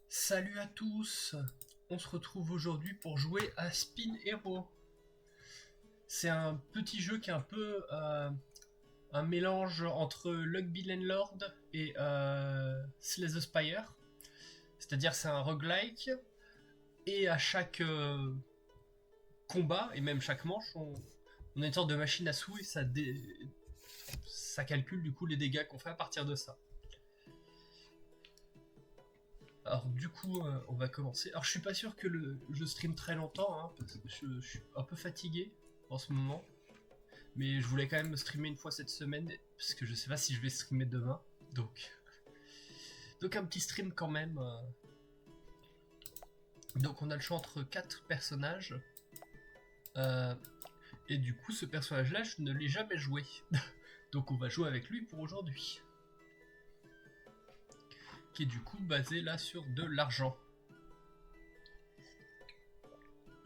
Salut à tous. On se retrouve aujourd'hui pour jouer à Spin Hero. C'est un petit jeu qui est un peu un mélange entre Luck Landlord et Slay the Spire. C'est-à-dire c'est un roguelike et à chaque combat et même chaque manche, on a une sorte de machine à sous et ça calcule du coup les dégâts qu'on fait à partir de ça. Alors du coup, on va commencer. Alors je suis pas sûr que je stream très longtemps, hein, parce que je suis un peu fatigué en ce moment. Mais je voulais quand même streamer une fois cette semaine, parce que je sais pas si je vais streamer demain. Donc un petit stream quand même. Donc on a le choix entre 4 personnages. Euh, et du coup ce personnage-là, je ne l'ai jamais joué. Donc on va jouer avec lui pour aujourd'hui. Qui est du coup basé là sur de l'argent.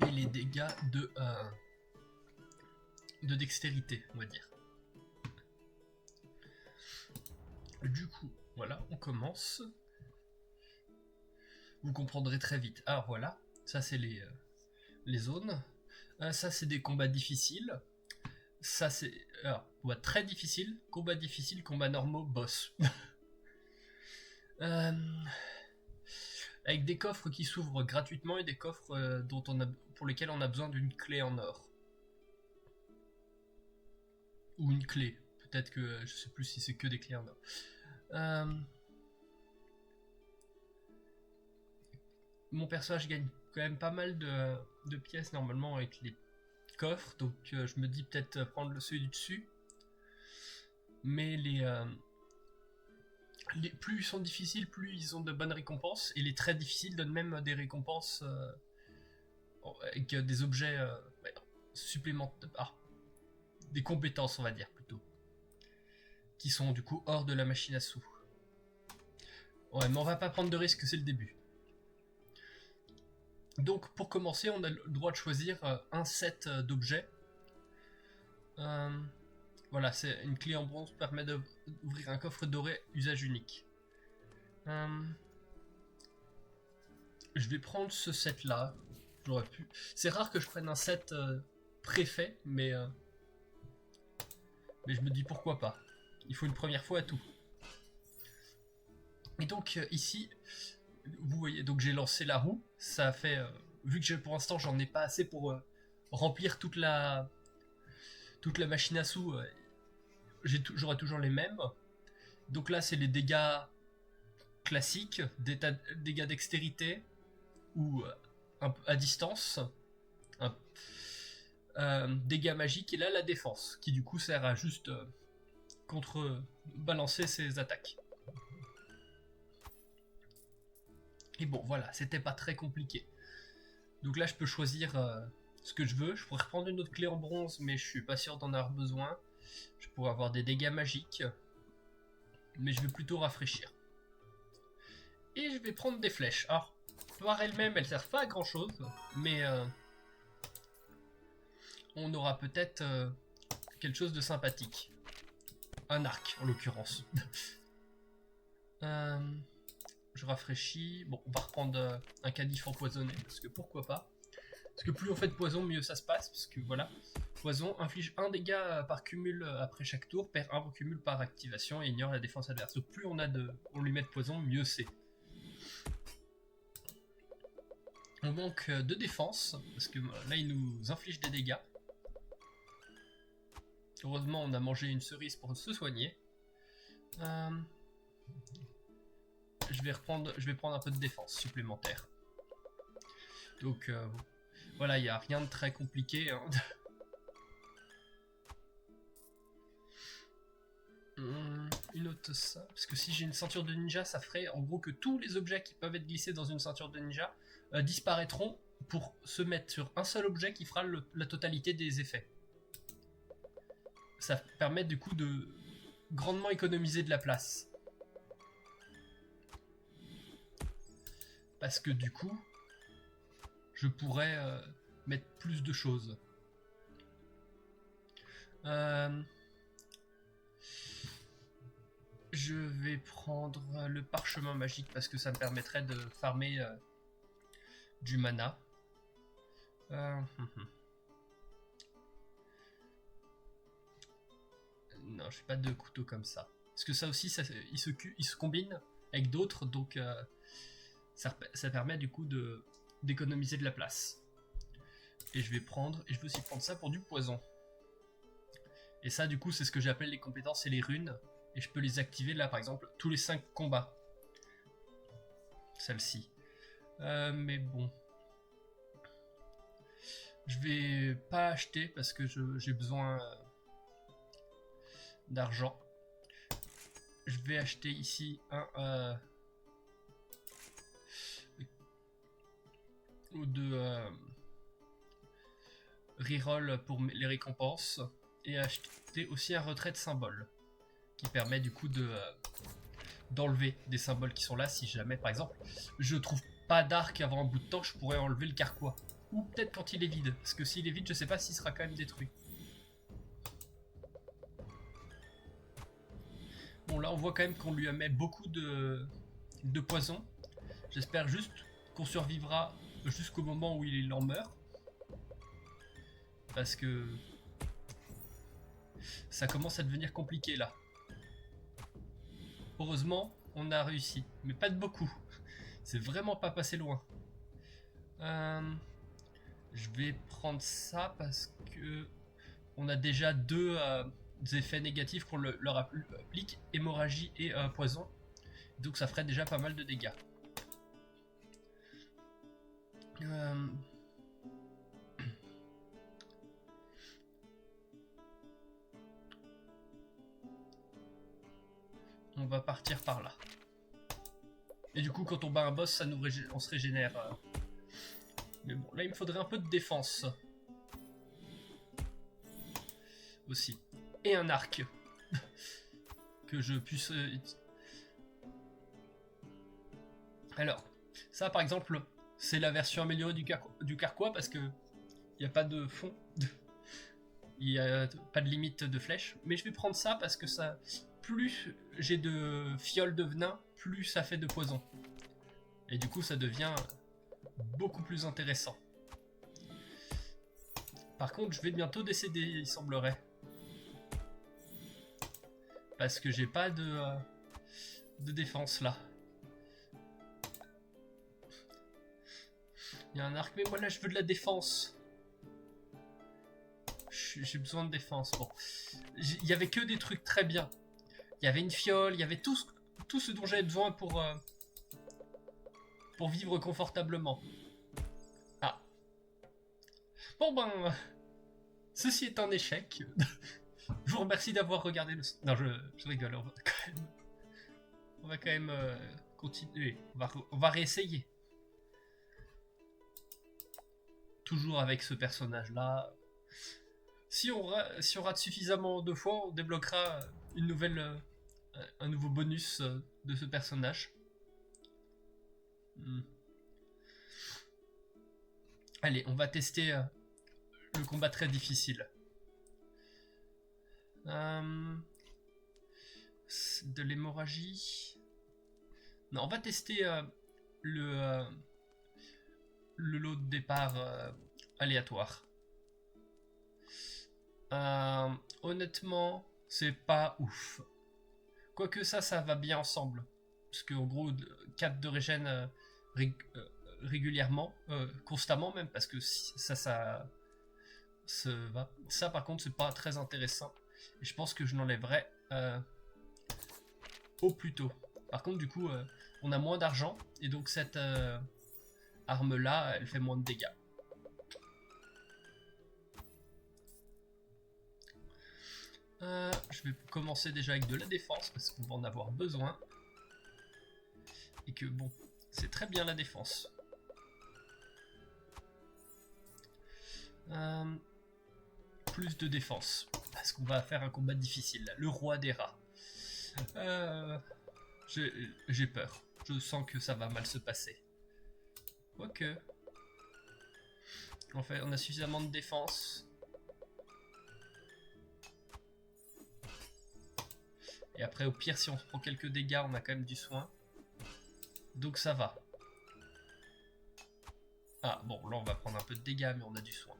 Et les dégâts de dextérité, on va dire. Du coup, voilà, on commence. Vous comprendrez très vite. Alors voilà, ça c'est les zones. Ça c'est des combats difficiles. Ça c'est combat très difficile, combat normaux, boss. Avec des coffres qui s'ouvrent gratuitement et des coffres pour lesquels on a besoin d'une clé en or. Ou une clé. Peut-être que je sais plus si c'est que des clés en or. Mon personnage gagne quand même pas mal de pièces normalement avec les coffres, donc je me dis peut-être prendre celui du dessus. Mais plus ils sont difficiles, plus ils ont de bonnes récompenses, et les très difficiles donnent même des récompenses avec des objets supplémentaires, des compétences on va dire plutôt, qui sont du coup hors de la machine à sous. Ouais, mais on va pas prendre de risques, c'est le début. Donc pour commencer, on a le droit de choisir un set d'objets. Voilà, c'est une clé en bronze permet d'ouvrir un coffre doré usage unique. Je vais prendre ce set là. J'aurais pu. C'est rare que je prenne un set préfet, mais je me dis pourquoi pas. Il faut une première fois à tout. Et donc ici, vous voyez, donc j'ai lancé la roue. Ça a fait, vu que pour l'instant j'en ai pas assez pour remplir toute la machine à sous, j'aurai toujours les mêmes. Donc là c'est les dégâts classiques, dégâts dextérité ou à distance, dégâts magiques, et là la défense qui du coup sert à juste contrebalancer ses attaques. Et bon voilà, c'était pas très compliqué. Donc là je peux choisir ce que je veux. Je pourrais reprendre une autre clé en bronze, mais je suis pas sûr d'en avoir besoin. Je pourrais avoir des dégâts magiques, mais je vais plutôt rafraîchir. Et je vais prendre des flèches. Alors par elles-mêmes elles servent pas à grand chose, mais on aura peut-être quelque chose de sympathique. Un arc en l'occurrence. Je rafraîchis. Bon, on va reprendre un canif empoisonné, parce que pourquoi pas. Parce que plus on fait de poison, mieux ça se passe, parce que voilà. Poison inflige 1 dégât par cumul après chaque tour, perd 1 cumul par activation et ignore la défense adverse. Donc plus on lui met de poison, mieux c'est. On manque de défense, parce que là il nous inflige des dégâts. Heureusement on a mangé une cerise pour se soigner. Je vais prendre un peu de défense supplémentaire. Donc voilà, il n'y a rien de très compliqué. Hein. Une autre ça, parce que si j'ai une ceinture de ninja, ça ferait en gros que tous les objets qui peuvent être glissés dans une ceinture de ninja disparaîtront pour se mettre sur un seul objet qui fera la totalité des effets. Ça permet du coup de grandement économiser de la place. Parce que du coup, je pourrais mettre plus de choses. Je vais prendre le parchemin magique parce que ça me permettrait de farmer du mana. Non, je fais pas de couteau comme ça. Parce que ça aussi, il se combine avec d'autres, donc ça permet du coup d'économiser de la place. Et je vais aussi prendre ça pour du poison. Et ça, du coup, c'est ce que j'appelle les compétences et les runes. Et je peux les activer là, par exemple, tous les 5 combats. Celle-ci. Mais bon. Je vais pas acheter parce que j'ai besoin d'argent. Je vais acheter ici un ou deux reroll pour les récompenses. Et acheter aussi un retrait de symbole qui permet du coup d'enlever des symboles qui sont là. Si jamais par exemple je trouve pas d'arc avant un bout de temps, je pourrais enlever le carquois, ou peut-être quand il est vide, parce que s'il est vide je sais pas s'il sera quand même détruit. Bon, là on voit quand même qu'on lui met beaucoup de poison. J'espère juste qu'on survivra jusqu'au moment où il en meurt, parce que ça commence à devenir compliqué là. Heureusement, on a réussi, mais pas de beaucoup. C'est vraiment pas passé loin. Je vais prendre ça parce que on a déjà deux effets négatifs qu'on leur applique, hémorragie et poison. Donc ça ferait déjà pas mal de dégâts. On va partir par là. Et du coup, quand on bat un boss, on se régénère. Mais bon, là, il me faudrait un peu de défense. Aussi. Et un arc. Que je puisse... Alors, ça, par exemple, c'est la version améliorée du carquois parce que il n'y a pas de fond. Il n'y a pas de limite de flèche. Mais je vais prendre ça parce que ça... Plus j'ai de fioles de venin, plus ça fait de poison. Et du coup, ça devient beaucoup plus intéressant. Par contre, je vais bientôt décéder, il semblerait. Parce que j'ai pas de défense là. Il y a un arc, mais moi là je veux de la défense. J'ai besoin de défense. Bon, il y avait que des trucs très bien. Il y avait une fiole, il y avait tout ce dont j'avais besoin pour vivre confortablement. Ah. Bon ben, ceci est un échec. Je vous remercie d'avoir regardé le... Non, je rigole, on va quand même continuer. On va réessayer. Toujours avec ce personnage-là. Si on rate suffisamment de fois, on débloquera un nouveau bonus de ce personnage. Allez, on va tester le combat très difficile. De l'hémorragie. Non, on va tester le lot de départ aléatoire. Honnêtement, c'est pas ouf. Quoique ça va bien ensemble. Parce qu'en gros, 4 de régène régulièrement, constamment même, parce que ça se va. Ça par contre, c'est pas très intéressant. Et je pense que je l'enlèverai au plus tôt. Par contre, du coup, on a moins d'argent, et donc cette arme-là, elle fait moins de dégâts. Je vais commencer déjà avec de la défense, parce qu'on va en avoir besoin. Et que bon, c'est très bien la défense. Plus de défense, parce qu'on va faire un combat difficile. Le roi des rats. J'ai peur. Je sens que ça va mal se passer. Quoique. En fait, on a suffisamment de défense. Et après, au pire, si on se prend quelques dégâts, on a quand même du soin. Donc ça va. Ah, bon, là, on va prendre un peu de dégâts, mais on a du soin.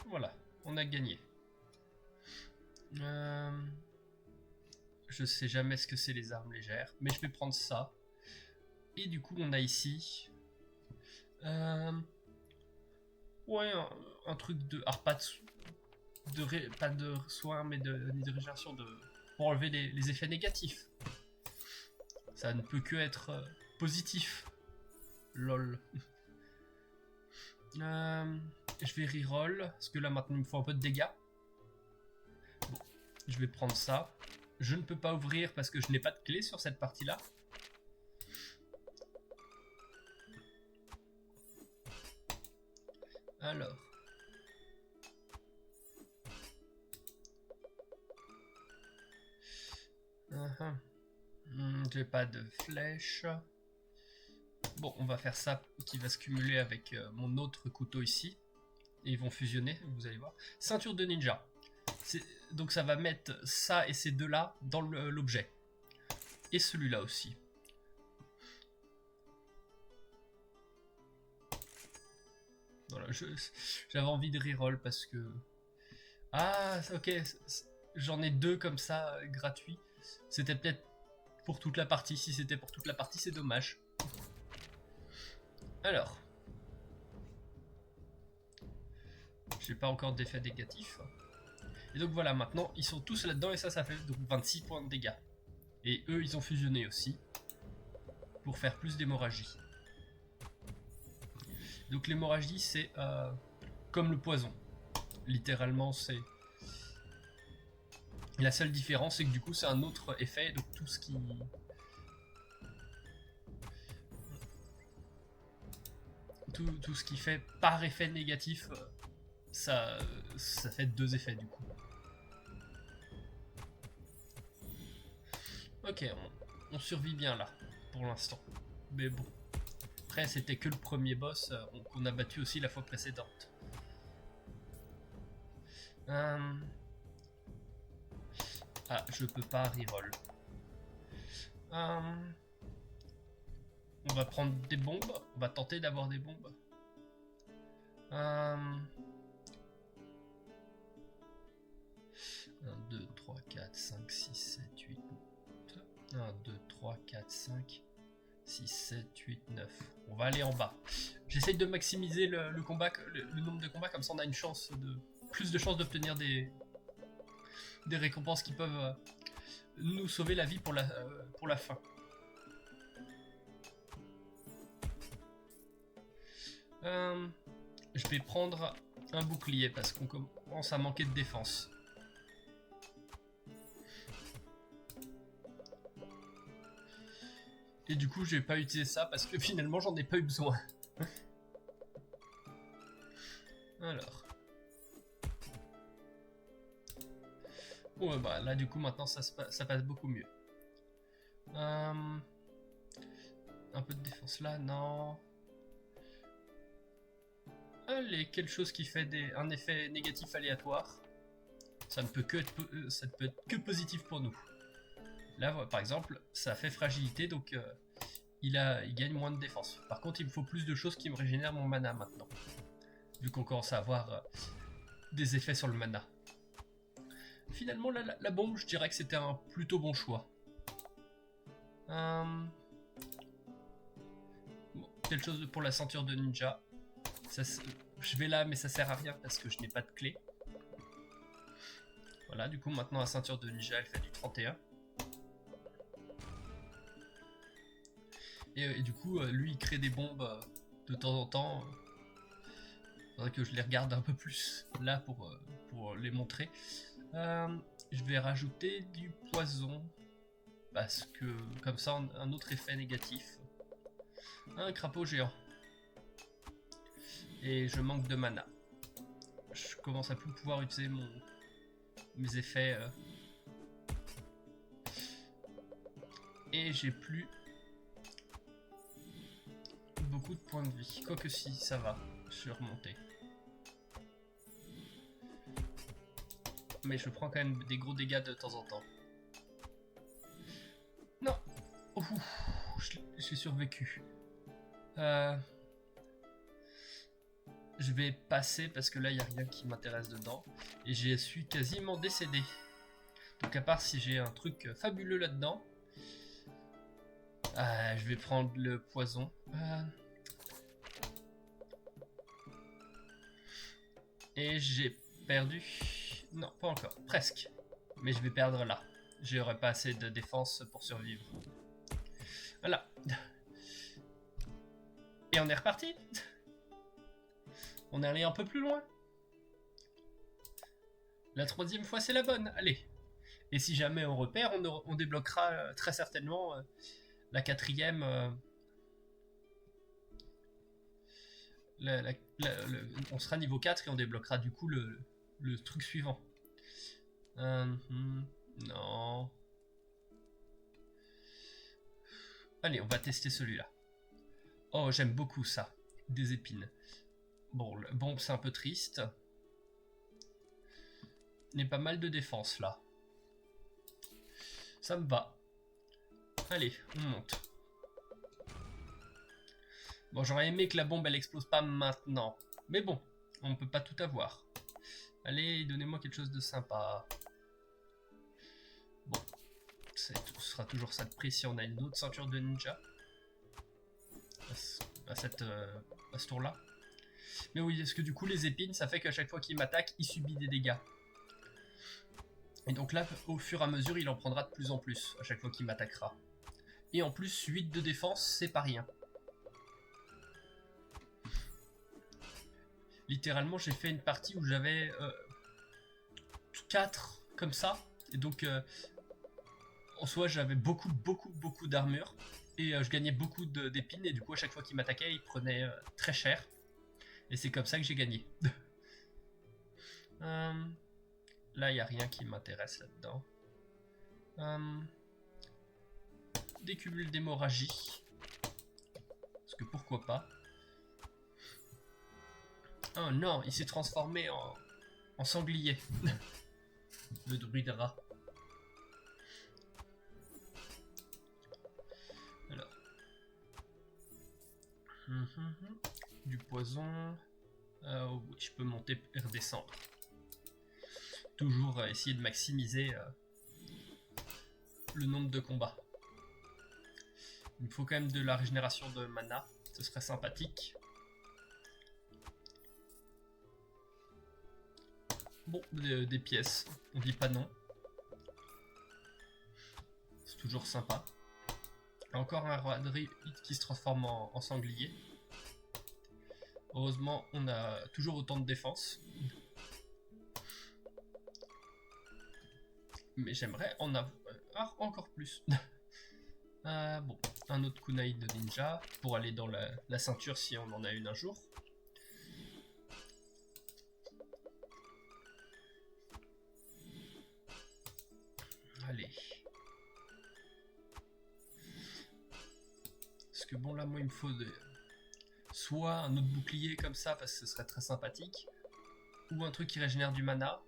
Voilà, on a gagné. Je sais jamais ce que c'est les armes légères, mais je vais prendre ça. Et du coup, on a ici... ouais, un truc de... Alors, pas de soin, mais de régénération pour enlever les effets négatifs. Ça ne peut que être positif. Lol. Je vais reroll, parce que là, maintenant, il me faut un peu de dégâts. Bon, je vais prendre ça. Je ne peux pas ouvrir parce que je n'ai pas de clé sur cette partie-là. Alors. J'ai pas de flèche. Bon, on va faire ça qui va se cumuler avec mon autre couteau ici. Et ils vont fusionner, vous allez voir. Ceinture de ninja. Donc ça va mettre ça et ces deux-là dans l'objet. Et celui-là aussi. Voilà, j'avais envie de reroll parce que... Ah, ok, j'en ai deux comme ça, gratuits. C'était peut-être pour toute la partie. Si c'était pour toute la partie, c'est dommage. Alors. J'ai pas encore d'effet négatif. Et donc voilà, maintenant, ils sont tous là-dedans et ça fait donc 26 points de dégâts. Et eux, ils ont fusionné aussi. Pour faire plus d'hémorragie. Donc l'hémorragie, c'est comme le poison. Littéralement, c'est... La seule différence, c'est que du coup, c'est un autre effet. Donc tout ce qui... Tout ce qui fait par effet négatif, ça fait deux effets du coup. Ok, on survit bien là, pour l'instant. Mais bon. Après, c'était que le premier boss qu'on a battu aussi la fois précédente. Ah, je peux pas reroll. On va prendre des bombes. On va tenter d'avoir des bombes. 1, 2, 3, 4, 5, 6, 7, 8. 1, 2, 3, 4, 5, 6, 7, 8, 9. On va aller en bas. J'essaye de maximiser le combat, le nombre de combats, comme ça on a une chance plus de chances d'obtenir des récompenses qui peuvent nous sauver la vie pour la fin. Je vais prendre un bouclier parce qu'on commence à manquer de défense. Et du coup, je vais pas utiliser ça parce que finalement, j'en ai pas eu besoin. Alors. Bon, bah là, du coup, maintenant, ça passe beaucoup mieux. Un peu de défense là, non. Allez, quelque chose qui fait un effet négatif aléatoire. Ça ne peut être que positif pour nous. Là, par exemple, ça fait fragilité, donc il gagne moins de défense. Par contre, il me faut plus de choses qui me régénèrent mon mana maintenant. Vu qu'on commence à avoir des effets sur le mana. Finalement, la bombe, je dirais que c'était un plutôt bon choix. Bon, quelque chose pour la ceinture de ninja. Je vais là, mais ça sert à rien parce que je n'ai pas de clé. Voilà, du coup, maintenant la ceinture de ninja, elle fait du 31. Et du coup, lui, il crée des bombes de temps en temps. Il faudrait que je les regarde un peu plus là pour les montrer. Je vais rajouter du poison. Parce que, comme ça, un autre effet négatif. Un crapaud géant. Et je manque de mana. Je commence à plus pouvoir utiliser mes effets. Et j'ai plus beaucoup de points de vie. Quoique si, ça va. Je suis remonté. Mais je prends quand même des gros dégâts de temps en temps. Non. J'ai survécu. Je vais passer parce que là il n'y a rien qui m'intéresse dedans. Et je suis quasiment décédé. Donc à part si j'ai un truc fabuleux là-dedans. Je vais prendre le poison. Et j'ai perdu. Non, pas encore. Presque. Mais je vais perdre là. J'aurai pas assez de défense pour survivre. Voilà. Et on est reparti. On est allé un peu plus loin. La 3e fois, c'est la bonne. Allez. Et si jamais on repère, on débloquera très certainement la 4e. On sera niveau 4 et on débloquera du coup le truc suivant. Non. Allez, on va tester celui-là. Oh, j'aime beaucoup ça. Des épines. Bon, c'est un peu triste. Il y a pas mal de défense là. Ça me va. Allez, on monte. Bon, j'aurais aimé que la bombe elle explose pas maintenant. Mais bon, on peut pas tout avoir. Allez, donnez-moi quelque chose de sympa. Bon, ce sera toujours ça de prix si on a une autre ceinture de ninja. À ce tour-là. Mais oui, parce que du coup, les épines, ça fait qu'à chaque fois qu'il m'attaque, il subit des dégâts. Et donc là, au fur et à mesure, il en prendra de plus en plus à chaque fois qu'il m'attaquera. Et en plus, 8 de défense, c'est pas rien. Littéralement, j'ai fait une partie où j'avais 4 comme ça. Et donc, en soi, j'avais beaucoup d'armure. Et je gagnais beaucoup d'épines. Et du coup, à chaque fois qu'il m'attaquait, il prenait très cher. Et c'est comme ça que j'ai gagné. Là, il n'y a rien qui m'intéresse là-dedans. Des cumuls d'hémorragie. Parce que pourquoi pas. Oh non, il s'est transformé en sanglier. Le druide rat. Alors. Du poison. Oui, je peux monter et redescendre. Toujours essayer de maximiser le nombre de combats. Il me faut quand même de la régénération de mana. Ce serait sympathique. Bon, des pièces. On dit pas non. C'est toujours sympa. Encore un roi qui se transforme en sanglier. Heureusement, on a toujours autant de défense. Mais j'aimerais en avoir encore plus. Bon, un autre kunai de ninja pour aller dans la ceinture si on en a une un jour. Allez. Parce que bon là moi il me faut soit un autre bouclier comme ça parce que ce serait très sympathique. Ou un truc qui régénère du mana.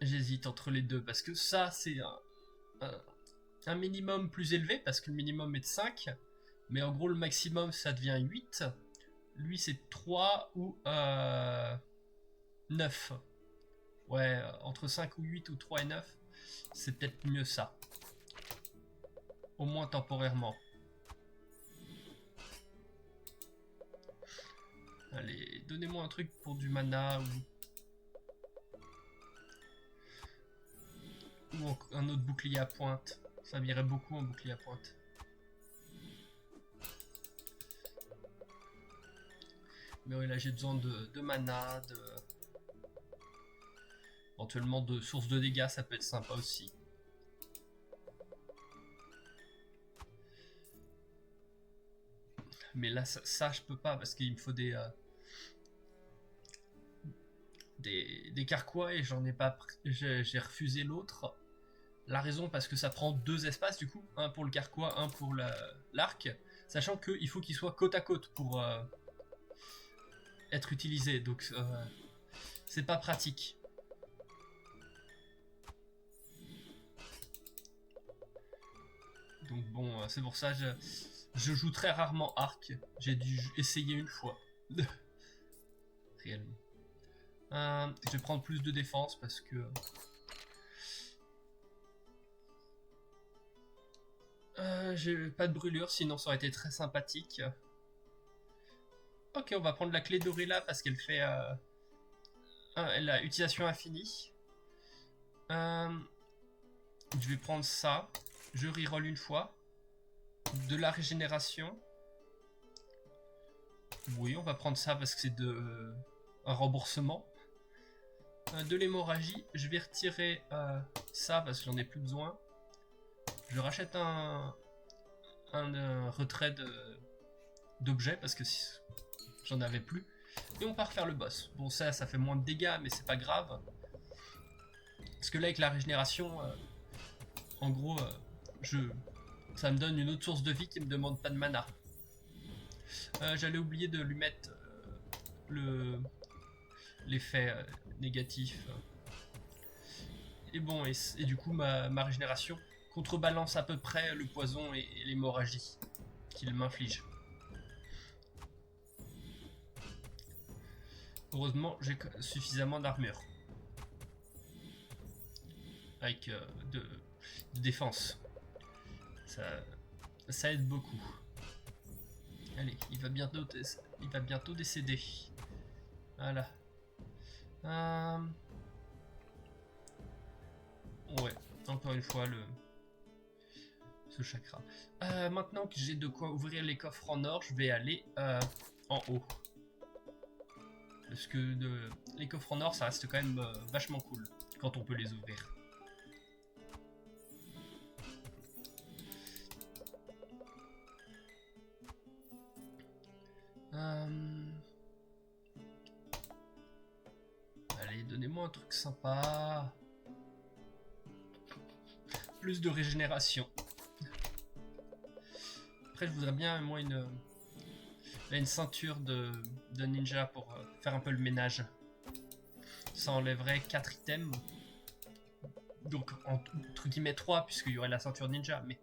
J'hésite entre les deux parce que ça c'est un minimum plus élevé parce que le minimum est de 5. Mais en gros le maximum ça devient 8. Lui c'est 3 ou 9. Ouais, entre 5 ou 8 ou 3 et 9, c'est peut-être mieux ça. Au moins temporairement. Allez, donnez-moi un truc pour du mana ou un autre bouclier à pointe. Ça m'irait beaucoup un bouclier à pointe. Mais oui, là j'ai besoin de mana, éventuellement de sources de dégâts, ça peut être sympa aussi. Mais là, ça je peux pas parce qu'il me faut des carquois et j'en ai pas. J'ai refusé l'autre. La raison parce que ça prend 2 espaces du coup, un pour le carquois, un pour l'arc, sachant qu'il faut qu'il soit côte à côte pour être utilisé, donc c'est pas pratique. Donc bon, c'est pour ça je joue très rarement arc. J'ai dû essayer une fois. Réellement. Je vais prendre plus de défense parce que... j'ai pas de brûlure, sinon ça aurait été très sympathique. Ok, on va prendre la clé d'Orilla parce qu'elle fait... elle a utilisation infinie. Je vais prendre ça. Je reroll une fois. De la régénération. Oui, on va prendre ça parce que c'est un remboursement. De l'hémorragie. Je vais retirer ça parce que j'en ai plus besoin. Je rachète un retrait d'objets parce que j'en avais plus. Et on part faire le boss. Bon, ça fait moins de dégâts, mais c'est pas grave. Parce que là, avec la régénération, en gros, ça me donne une autre source de vie qui me demande pas de mana. J'allais oublier de lui mettre l'effet négatif. Et bon, et du coup, ma régénération contrebalance à peu près le poison et l'hémorragie qu'il m'inflige. Heureusement, j'ai suffisamment d'armure. Avec de défense. Ça aide beaucoup. Allez, il va bientôt décéder. Voilà. Ouais, encore une fois, ce chakra. Maintenant que j'ai de quoi ouvrir les coffres en or, je vais aller en haut. Parce que les coffres en or, ça reste quand même vachement cool quand on peut les ouvrir. Allez, donnez-moi un truc sympa. Plus de régénération. Après, je voudrais bien, moi, une ceinture de ninja pour faire un peu le ménage. Ça enlèverait 4 items. Donc, entre guillemets 3, puisqu'il y aurait la ceinture ninja. Mais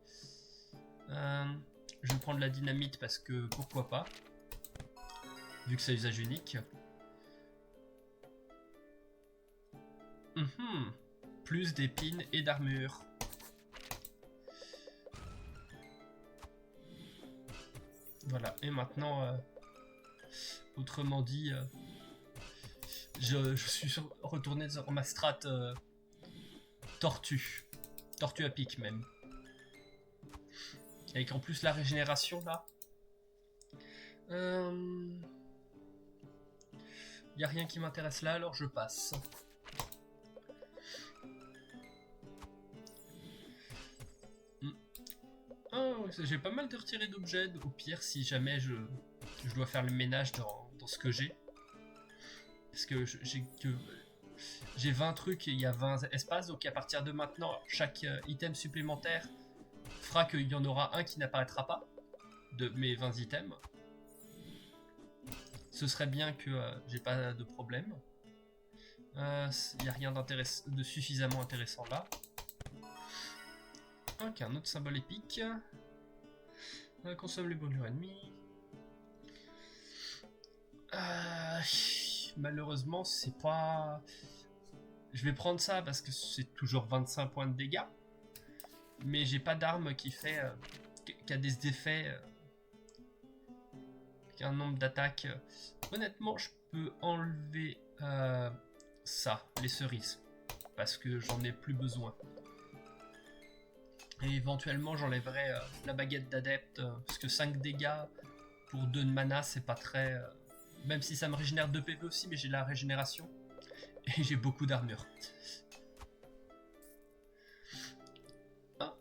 je vais prendre la dynamite parce que pourquoi pas. Vu que c'est usage unique. Plus d'épines et d'armure. Voilà, et maintenant, autrement dit, je suis retourné sur ma strat tortue à pic même. Avec en plus la régénération là. Y a rien qui m'intéresse là, alors je passe. Oh, j'ai pas mal de retirés d'objets, au pire si jamais je dois faire le ménage dans ce que j'ai. Parce que j'ai 20 trucs et il y a 20 espaces, donc à partir de maintenant, chaque item supplémentaire fera qu'il y en aura un qui n'apparaîtra pas de mes 20 items. Ce serait bien que j'ai pas de problème. Il n'y a rien de suffisamment intéressant là. Ok, un autre symbole épique. Consomme les brûlures ennemies. Malheureusement, c'est pas... Je vais prendre ça parce que c'est toujours 25 points de dégâts. Mais j'ai pas d'arme qui a des effets... qui a un nombre d'attaques. Honnêtement, je peux enlever ça, les cerises. Parce que j'en ai plus besoin. Et éventuellement, j'enlèverai la baguette d'adepte. Parce que 5 dégâts pour 2 de mana, c'est pas très... même si ça me régénère 2 PV aussi, mais j'ai la régénération. Et j'ai beaucoup d'armure. Ah.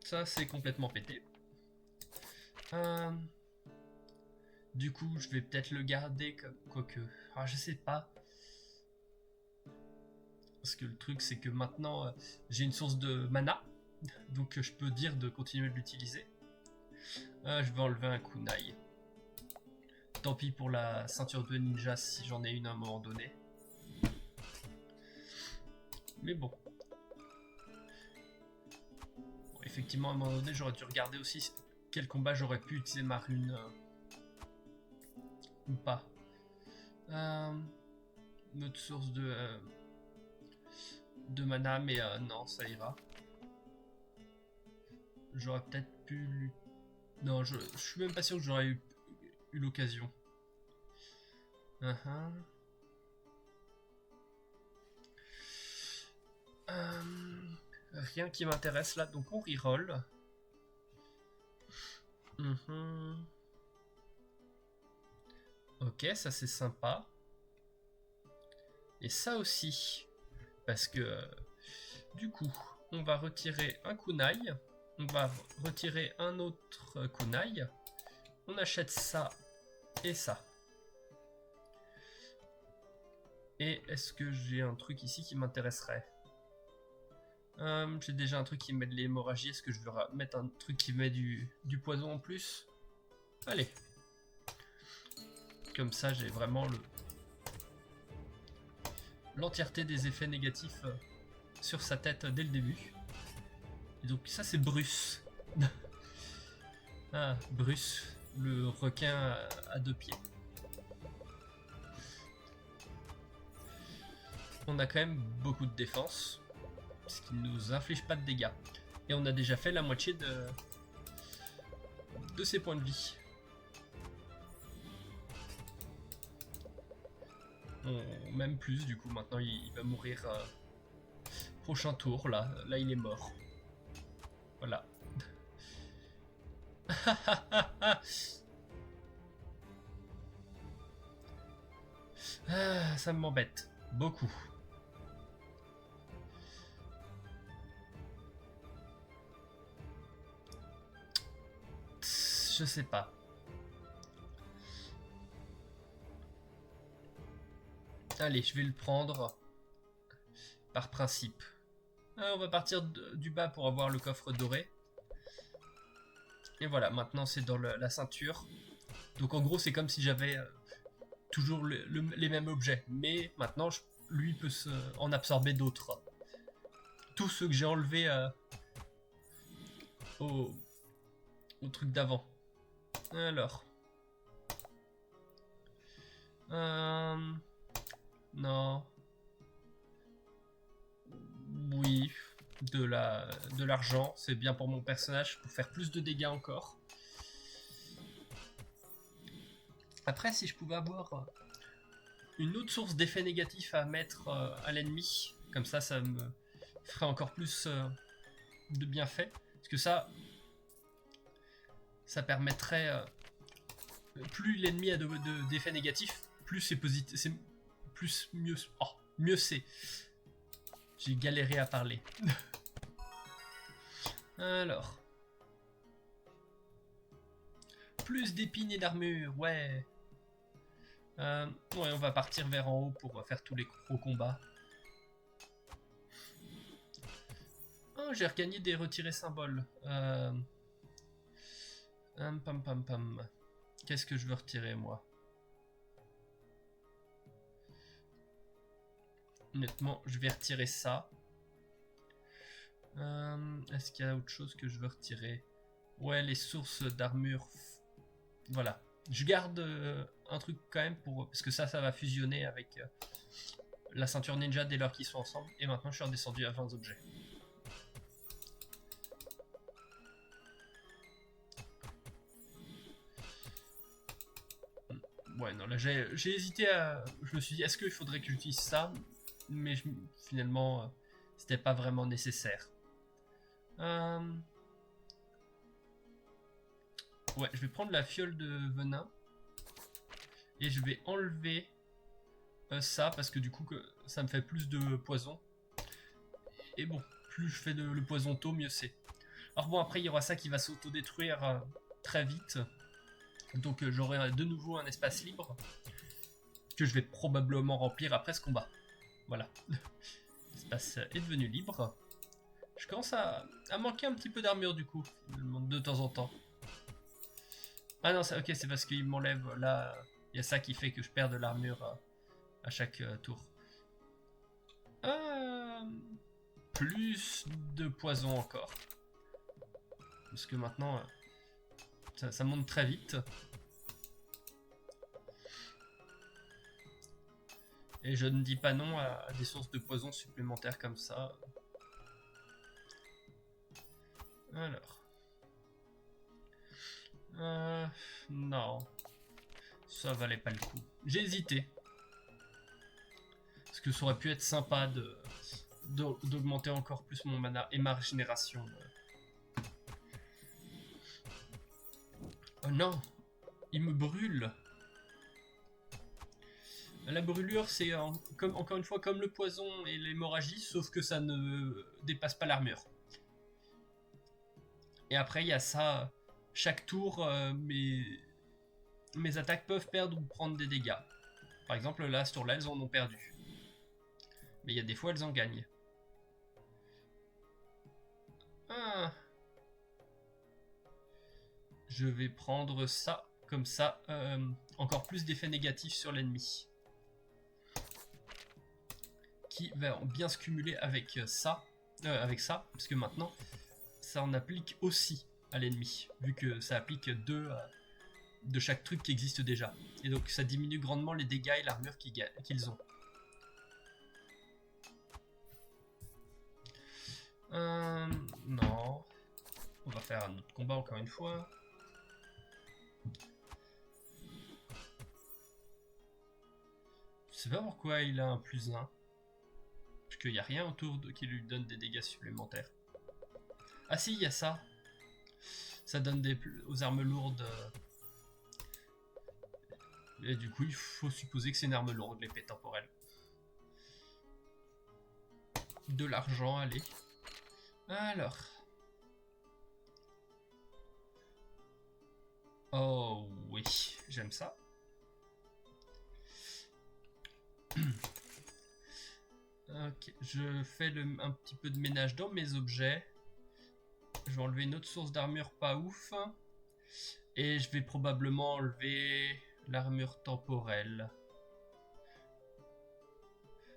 Ça, c'est complètement pété. Du coup, je vais peut-être le garder comme... Quoique... Ah, je sais pas. Parce que le truc, c'est que maintenant, j'ai une source de mana. Donc je peux dire de continuer de l'utiliser. Je vais enlever un kunai. tant pis pour la ceinture de ninja si j'en ai une à un moment donné. Mais bon. Effectivement, à un moment donné, j'aurais dû regarder aussi quel combat j'aurais pu utiliser ma rune ou pas. Notre source de mana, mais non, ça ira. J'aurais peut-être pu... Non, je suis même pas sûr que j'aurais eu l'occasion. Rien qui m'intéresse là, donc on reroll. Ok, ça c'est sympa. Et ça aussi. Parce que du coup, on va retirer un kunai. On va retirer un autre kunai. On achète ça et ça. Et est-ce que j'ai un truc ici qui m'intéresserait? J'ai déjà un truc qui met de l'hémorragie. Est-ce que je veux mettre un truc qui met du poison en plus? Allez. Comme ça, j'ai vraiment l'entièreté des effets négatifs sur sa tête dès le début. Et donc ça, c'est Bruce. Ah, Bruce, le requin à 2 pieds. On a quand même beaucoup de défense, ce qui ne nous inflige pas de dégâts. Et on a déjà fait la moitié de ses points de vie. Même plus, du coup, maintenant il va mourir prochain tour, là il est mort. Voilà. Ça m'embête beaucoup. Je sais pas. Allez, je vais le prendre par principe. On va partir du bas pour avoir le coffre doré. Et voilà, maintenant c'est dans la ceinture. Donc en gros, c'est comme si j'avais toujours les mêmes objets. Mais maintenant, lui peut en absorber d'autres. Tous ceux que j'ai enlevés au truc d'avant. Alors. Non. Oui. De l'argent. C'est bien pour mon personnage. Pour faire plus de dégâts encore. Après, si je pouvais avoir une autre source d'effet négatif à mettre à l'ennemi. Comme ça, ça me ferait encore plus de bienfaits. Parce que ça permettrait... plus l'ennemi a d'effets négatifs, plus c'est positif, c'est plus mieux. Oh, mieux c'est. J'ai galéré à parler. Alors, plus d'épines et d'armure, ouais. Ouais, on va partir vers en haut pour faire tous les gros combats. Oh, j'ai regagné des retirés symboles. Qu'est-ce que je veux retirer, moi? Honnêtement, je vais retirer ça. Est-ce qu'il y a autre chose que je veux retirer? Ouais, les sources d'armure. Voilà. Je garde un truc quand même parce que ça va fusionner avec la ceinture ninja dès lors qu'ils sont ensemble. Et maintenant, je suis redescendu à 20 objets. Ouais, non, là j'ai hésité à... Je me suis dit, est-ce qu'il faudrait que j'utilise ça? Mais finalement, c'était pas vraiment nécessaire. Ouais, je vais prendre la fiole de venin. Et je vais enlever ça, parce que du coup, ça me fait plus de poison. Et bon, plus je fais le poison tôt, mieux c'est. Alors bon, après, il y aura ça qui va s'auto-détruire très vite. Donc j'aurai de nouveau un espace libre que je vais probablement remplir après ce combat. Voilà. L'espace est devenu libre. Je commence à manquer un petit peu d'armure du coup, de temps en temps. Ah non, ok, c'est parce qu'il m'enlève là Il y a ça qui fait que je perds de l'armure à chaque tour. Plus de poison encore. Parce que maintenant, ça monte très vite. Et je ne dis pas non à des sources de poison supplémentaires comme ça. Alors. Non. Ça valait pas le coup. J'ai hésité. Parce que ça aurait pu être sympa d'augmenter encore plus mon mana et ma régénération. Oh non! Il me brûle! La brûlure, c'est encore une fois comme le poison et l'hémorragie, sauf que ça ne dépasse pas l'armure. Et après, il y a ça. Chaque tour, mes attaques peuvent perdre ou prendre des dégâts. Par exemple, là, ce tour-là, elles en ont perdu. Mais il y a des fois, elles en gagnent. Ah. Je vais prendre ça, comme ça, encore plus d'effets négatifs sur l'ennemi. Qui va bien se cumuler avec ça, parce que maintenant, ça en applique aussi à l'ennemi, vu que ça applique 2 de chaque truc qui existe déjà. Et donc ça diminue grandement les dégâts et l'armure qu'ils ont. Non. On va faire un autre combat encore une fois. Je sais pas pourquoi il a un +1. Parce qu'il n'y a rien autour qui lui donne des dégâts supplémentaires. Ah si, il y a ça. Ça donne aux armes lourdes. Et du coup, il faut supposer que c'est une arme lourde, l'épée temporelle. De l'argent, allez. Alors. Oh oui, j'aime ça. Ok, je fais un petit peu de ménage dans mes objets. Je vais enlever une autre source d'armure pas ouf. Et je vais probablement enlever l'armure temporelle.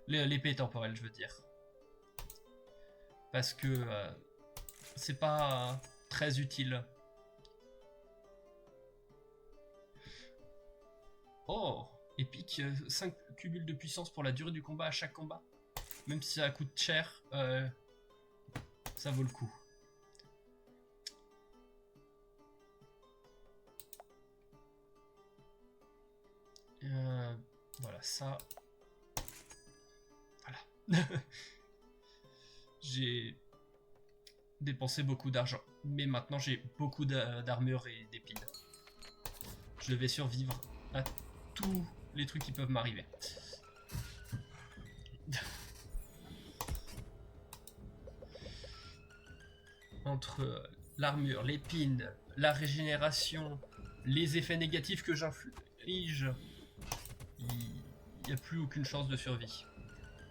L'épée temporelle, je veux dire. Parce que c'est pas très utile. Oh, épique, 5 cumuls de puissance pour la durée du combat à chaque combat. Même si ça coûte cher, ça vaut le coup. Voilà, ça. Voilà. J'ai dépensé beaucoup d'argent. Mais maintenant, j'ai beaucoup d'armure et d'épines. Je vais survivre à tous les trucs qui peuvent m'arriver. Entre l'armure, l'épine, la régénération, les effets négatifs que j'inflige, il n'y a plus aucune chance de survie.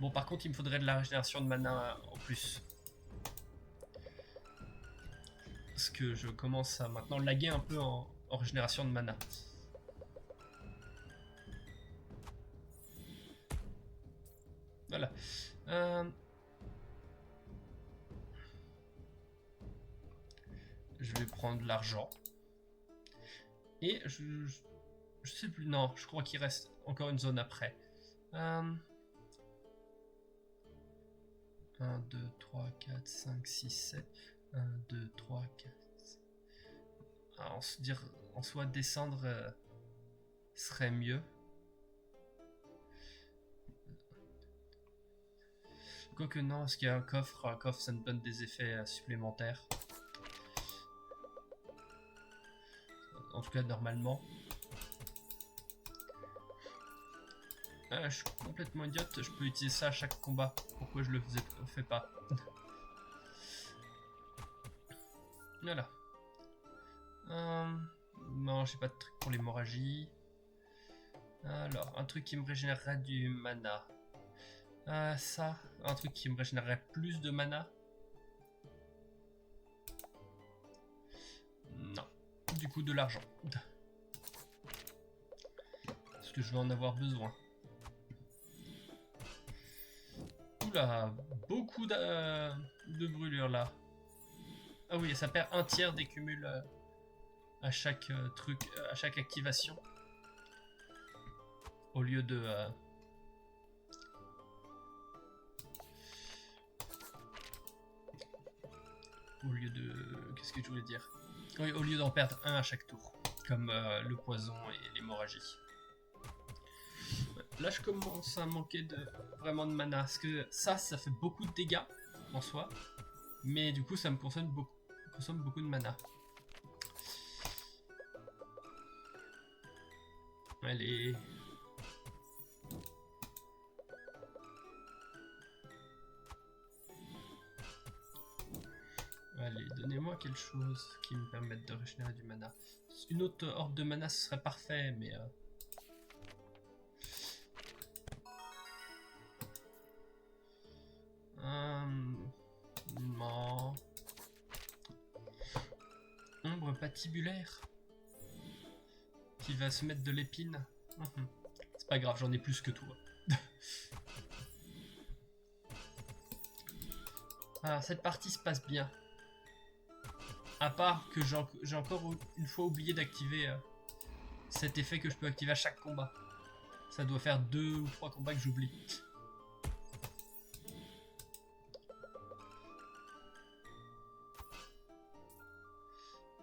Bon, par contre, il me faudrait de la régénération de mana en plus. Parce que je commence à maintenant laguer un peu en régénération de mana. Voilà. Je vais prendre l'argent. Et je sais plus. Non, je crois qu'il reste encore une zone après. 1, 2, 3, 4, 5, 6, 7. 1, 2, 3, 4. Alors, en soi, descendre serait mieux. Quoique non, parce qu'il y a un coffre. Un coffre, ça me donne des effets supplémentaires. En tout cas, normalement. Je suis complètement idiote. Je peux utiliser ça à chaque combat. Pourquoi je le fais pas? Voilà. Non, j'ai pas de truc pour l'hémorragie. Alors, un truc qui me régénérerait du mana. Ça, un truc qui me régénérerait plus de mana. Non. Du coup, de l'argent. que je vais en avoir besoin. Oula, beaucoup de brûlures là. Ah oui, ça perd un tiers des cumuls à chaque truc, à chaque activation. Au lieu de... Qu'est-ce que je voulais dire? Oui, au lieu d'en perdre un à chaque tour. Comme le poison et l'hémorragie. Là, je commence à manquer vraiment de mana. Parce que ça fait beaucoup de dégâts en soi. Mais du coup, ça me consomme beaucoup de mana. Allez. Allez, donnez-moi quelque chose qui me permette de régénérer du mana. Une autre horde de mana, ce serait parfait, mais... Non. Ombre patibulaire. Qui va se mettre de l'épine. C'est pas grave, j'en ai plus que toi. Alors, cette partie se passe bien. À part que j'ai encore une fois oublié d'activer cet effet que je peux activer à chaque combat. Ça doit faire 2 ou 3 combats que j'oublie.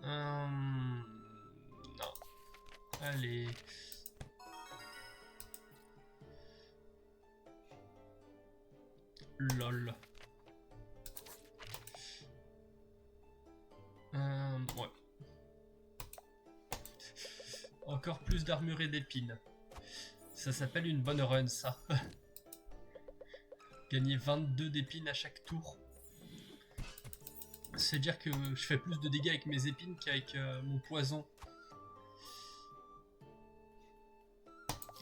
Non. Allez. LOL. Ouais. Encore plus d'armure et d'épines. Ça s'appelle une bonne run, ça. Gagner 22 d'épines à chaque tour. C'est dire que je fais plus de dégâts avec mes épines qu'avec mon poison.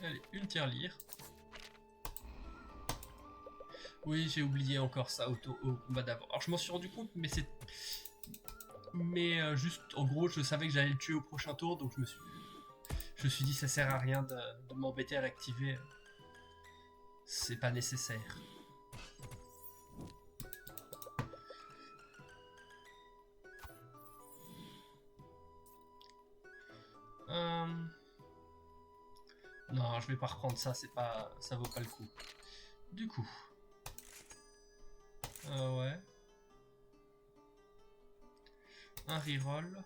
Allez, une tirelire. Oui, j'ai oublié encore ça au combat d'avant. Alors je m'en suis rendu compte, mais c'est... Mais juste, en gros, je savais que j'allais le tuer au prochain tour, donc je me suis dit ça sert à rien de m'embêter à l'activer. C'est pas nécessaire. Non, je vais pas reprendre ça, ça vaut pas le coup. Du coup. Ouais. Un reroll.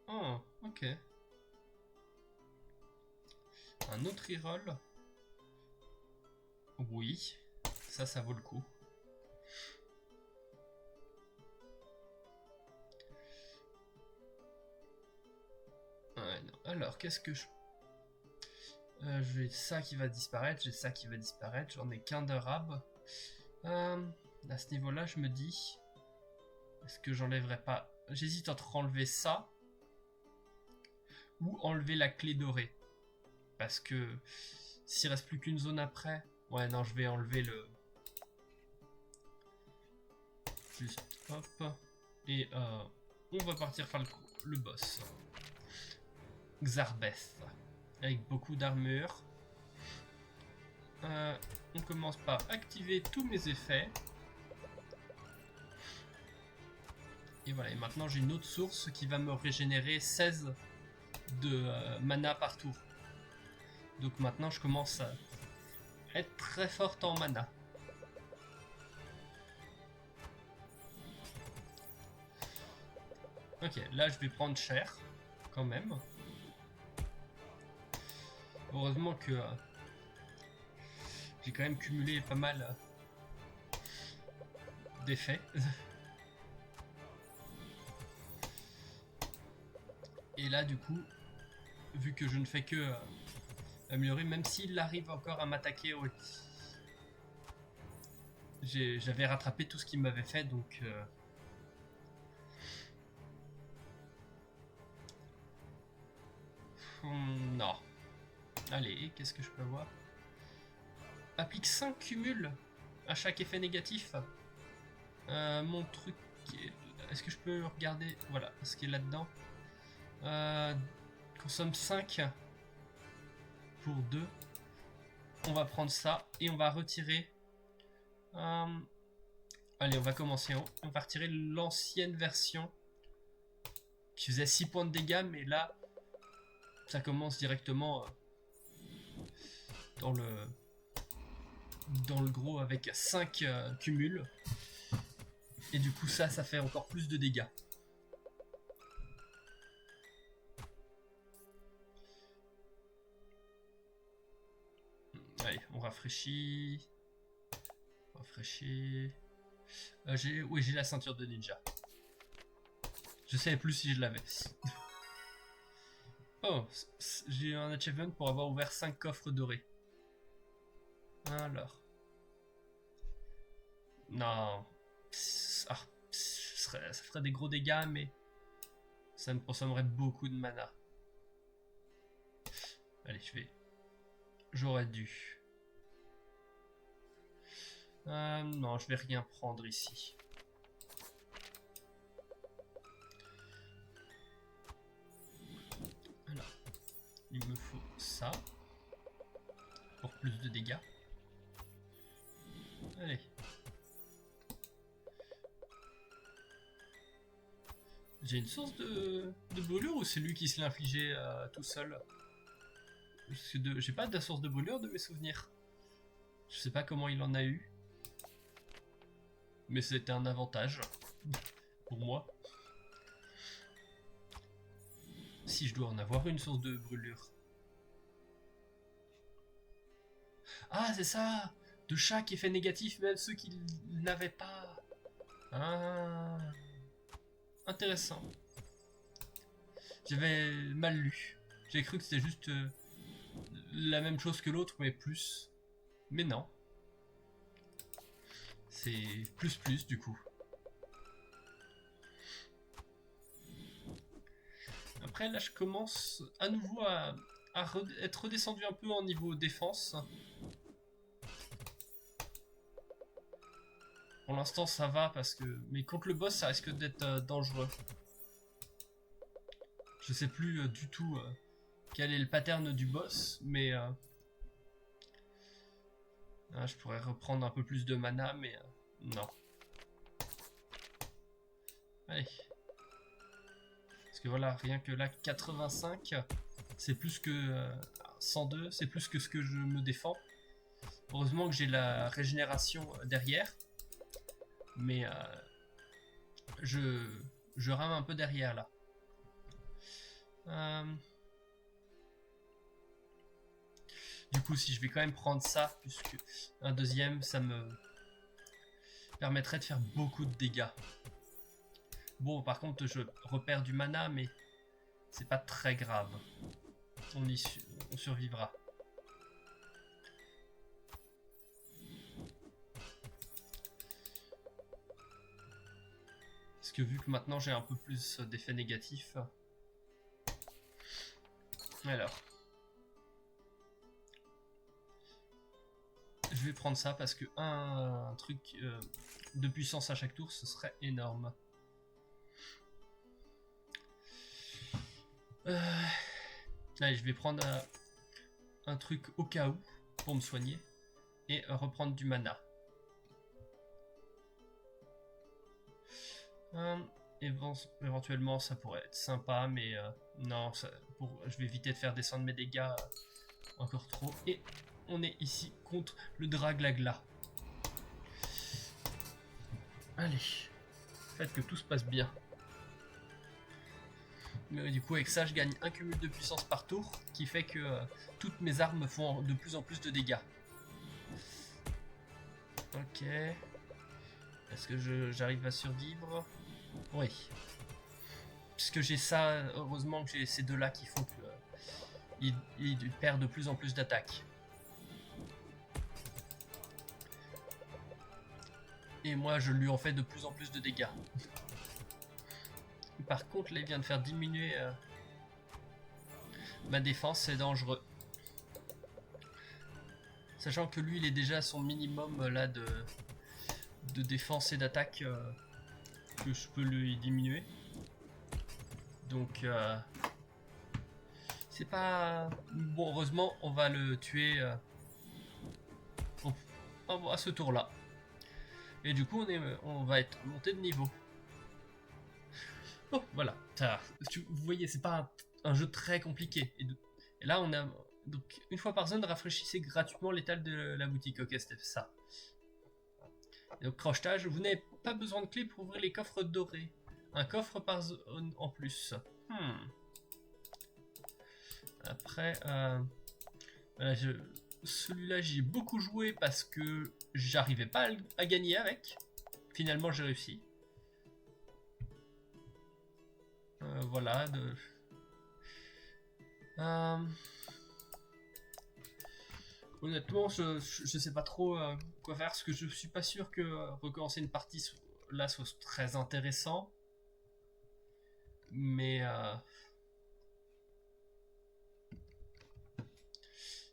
Oh, ok. Un autre reroll. Oui. Ça vaut le coup. Ouais, non. Alors, qu'est-ce que je... j'ai ça qui va disparaître, j'ai ça qui va disparaître, j'en ai qu'un de rab. À ce niveau-là, je me dis... Est-ce que j'enlèverai pas... J'hésite entre enlever ça ou enlever la clé dorée. Parce que s'il reste plus qu'une zone après... Ouais, non, je vais enlever le... Juste, hop. Et on va partir faire le boss. Xarbeth. Avec beaucoup d'armure. On commence par activer tous mes effets. Et voilà, et maintenant j'ai une autre source qui va me régénérer 16 de mana par tour. Donc maintenant je commence à être très forte en mana. Ok, là je vais prendre cher, quand même. Heureusement que j'ai quand même cumulé pas mal d'effets. Et là du coup, vu que je ne fais que améliorer, même s'il arrive encore à m'attaquer, j'avais rattrapé tout ce qu'il m'avait fait, donc... non. Allez, qu'est-ce que je peux avoir? Applique 5 cumuls à chaque effet négatif. Mon truc... Est-ce que je peux regarder? Voilà, ce qui est là-dedans. Consomme 5 pour 2. On va prendre ça et on va retirer. Allez, on va commencer en haut. On va retirer l'ancienne version qui faisait 6 points de dégâts, mais là, ça commence directement dans le gros avec 5 cumuls. Et du coup, ça fait encore plus de dégâts. Allez, on rafraîchit. J'ai la ceinture de ninja. Je savais plus si je l'avais. Oh, j'ai eu un achievement pour avoir ouvert 5 coffres dorés. Alors. Non. Ça ferait des gros dégâts, mais ça me consommerait beaucoup de mana. Allez, j'aurais dû. Non, je vais rien prendre ici. Alors, il me faut ça pour plus de dégâts. Allez. J'ai une source de brûlure ou c'est lui qui se l'a infligé tout seul? J'ai pas de source de brûlure de mes souvenirs. Je sais pas comment il en a eu. Mais c'était un avantage pour moi. Si je dois en avoir une source de brûlure. Ah, c'est ça! De chaque effet négatif, même ceux qui n'avaient pas. Ah. Intéressant. J'avais mal lu. J'ai cru que c'était juste la même chose que l'autre, mais plus. Mais non. C'est plus du coup. Après là je commence à nouveau à être redescendu un peu en niveau défense. Pour l'instant ça va parce que... Mais contre le boss ça risque d'être dangereux. Je sais plus du tout quel est le pattern du boss, mais... je pourrais reprendre un peu plus de mana, mais non. Allez. Parce que voilà, rien que là, 85, c'est plus que 102, c'est plus que ce que je me défends. Heureusement que j'ai la régénération derrière. Mais je rame un peu derrière là. Du coup, si je vais quand même prendre ça, puisque un deuxième, ça me permettrait de faire beaucoup de dégâts. Bon, par contre, je repère du mana, mais c'est pas très grave. On survivra. Parce que vu que maintenant j'ai un peu plus d'effets négatifs. Alors. Je vais prendre ça parce que un truc de puissance à chaque tour, ce serait énorme. Allez, je vais prendre un truc au cas où pour me soigner et reprendre du mana. Éventuellement, ça pourrait être sympa, mais non, je vais éviter de faire descendre mes dégâts encore trop. Et on est ici contre le Draglagla. Allez, faites que tout se passe bien. Mais du coup, avec ça, je gagne un cumul de puissance par tour, qui fait que toutes mes armes font de plus en plus de dégâts. Ok. Est-ce que j'arrive à survivre? Oui. Puisque j'ai ça, heureusement que j'ai ces deux-là qui font que il perd de plus en plus d'attaques. Et moi, je lui en fais de plus en plus de dégâts. Par contre, là, il vient de faire diminuer ma défense, c'est dangereux. Sachant que lui, il est déjà à son minimum là de défense et d'attaque que je peux lui diminuer. Donc, C'est pas... Bon, heureusement, on va le tuer à ce tour-là. Et du coup, on va être monté de niveau. Oh, voilà. Vous voyez, c'est pas un jeu très compliqué. Et là, on a... Donc, une fois par zone, rafraîchissez gratuitement l'étal de la boutique. Ok, c'était ça. Et donc, crochetage, vous n'avez pas besoin de clé pour ouvrir les coffres dorés. Un coffre par zone en plus. Après, voilà, celui-là, j'y ai beaucoup joué parce que j'arrivais pas à gagner avec. Finalement, j'ai réussi. Voilà. Honnêtement, je sais pas trop quoi faire parce que je suis pas sûr que recommencer une partie là soit très intéressant. Mais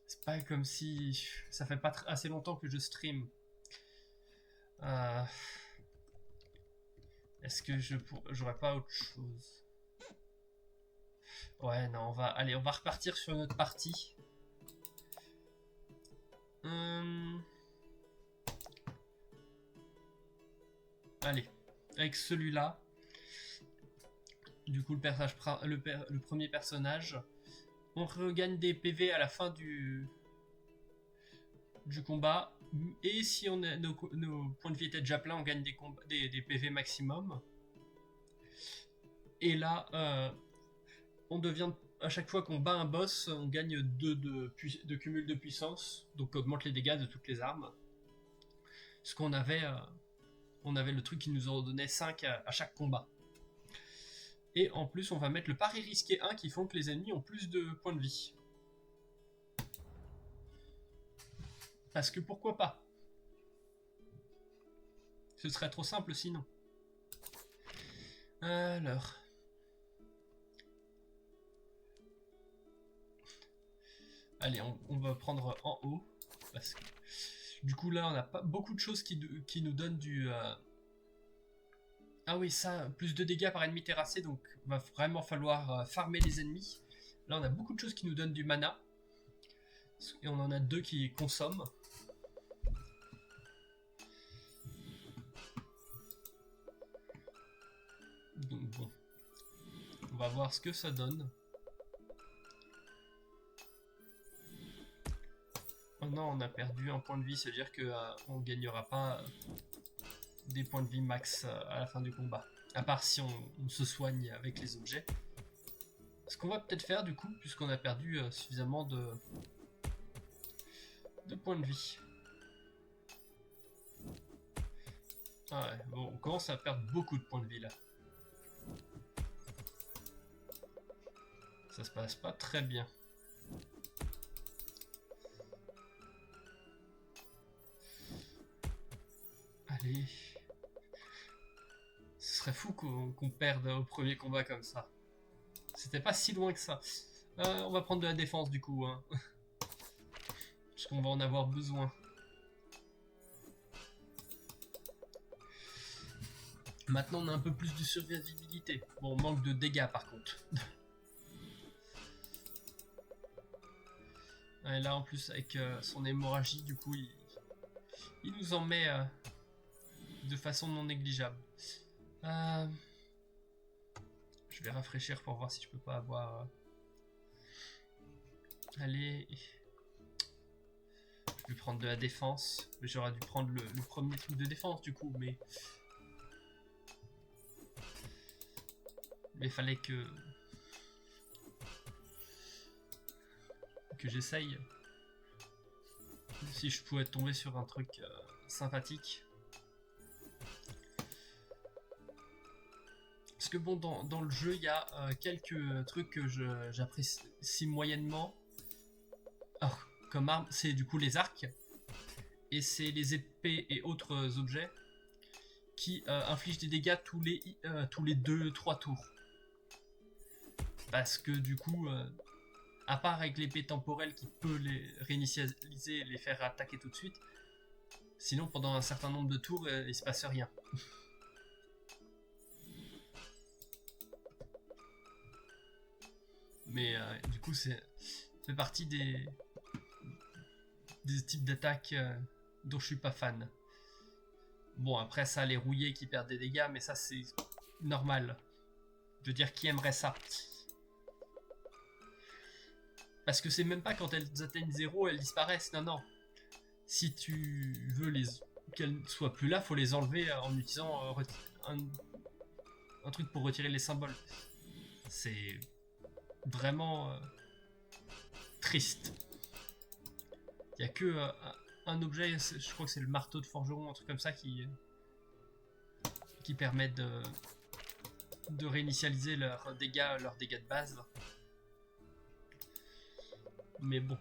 c'est pas comme si ça fait pas assez longtemps que je stream. Est-ce que j'aurais pas autre chose? Ouais, non, on va repartir sur notre partie. Allez, avec celui-là. Du coup, le premier personnage, on regagne des PV à la fin du combat. Et si on a nos points de vie étaient déjà pleins, on gagne des PV maximum. Et là, on devient, à chaque fois qu'on bat un boss, on gagne 2 de cumul de puissance, donc augmente les dégâts de toutes les armes. Parce qu'on avait, on avait le truc qui nous en donnait 5 à chaque combat. Et en plus, on va mettre le pari risqué 1 qui font que les ennemis ont plus de points de vie. Parce que pourquoi pas? Ce serait trop simple sinon. Alors... Allez, on va prendre en haut. Parce que du coup là, on n'a pas beaucoup de choses qui nous donnent du... Ah oui, ça, plus de dégâts par ennemi terrassé, donc va vraiment falloir farmer les ennemis. Là, on a beaucoup de choses qui nous donnent du mana. Et on en a 2 qui consomment. Donc bon, on va voir ce que ça donne. Oh non, on a perdu un point de vie, c'est-à-dire qu'on ne gagnera pas des points de vie max à la fin du combat. À part si on se soigne avec les objets. Ce qu'on va peut-être faire du coup, puisqu'on a perdu suffisamment de points de vie. Ah ouais, bon, on commence à perdre beaucoup de points de vie là. Ça se passe pas très bien. Allez. Ce serait fou qu'on perde au premier combat comme ça. C'était pas si loin que ça. On va prendre de la défense du coup. Hein. Parce qu'on va en avoir besoin. Maintenant on a un peu plus de survivabilité. Bon, on manque de dégâts par contre. Et là en plus avec son hémorragie, du coup il nous en met de façon non négligeable. Je vais rafraîchir pour voir si je peux pas avoir... Allez... Je vais prendre de la défense. J'aurais dû prendre le premier truc de défense du coup, mais... Mais il fallait que j'essaye. Si je pouvais tomber sur un truc sympathique. Parce que bon, dans le jeu, il y a quelques trucs que j'apprécie moyennement. Alors, comme arme, c'est du coup les arcs. Et c'est les épées et autres objets qui infligent des dégâts tous les 2-3 tours. Parce que du coup, à part avec l'épée temporelle qui peut les réinitialiser et les faire attaquer tout de suite, sinon pendant un certain nombre de tours, il se passe rien. Mais du coup, ça fait partie des types d'attaques dont je suis pas fan. Bon, après ça, les rouillés qui perdent des dégâts, mais ça c'est normal. Je veux dire, qui aimerait ça? Parce que c'est même pas quand elles atteignent 0, elles disparaissent. Non, non. Si tu veux qu'elles soient plus là, faut les enlever en utilisant un truc pour retirer les symboles. C'est vraiment triste. Il n'y a que un objet, je crois que c'est le marteau de forgeron, un truc comme ça qui permet de réinitialiser leurs dégâts de base. Mais bon.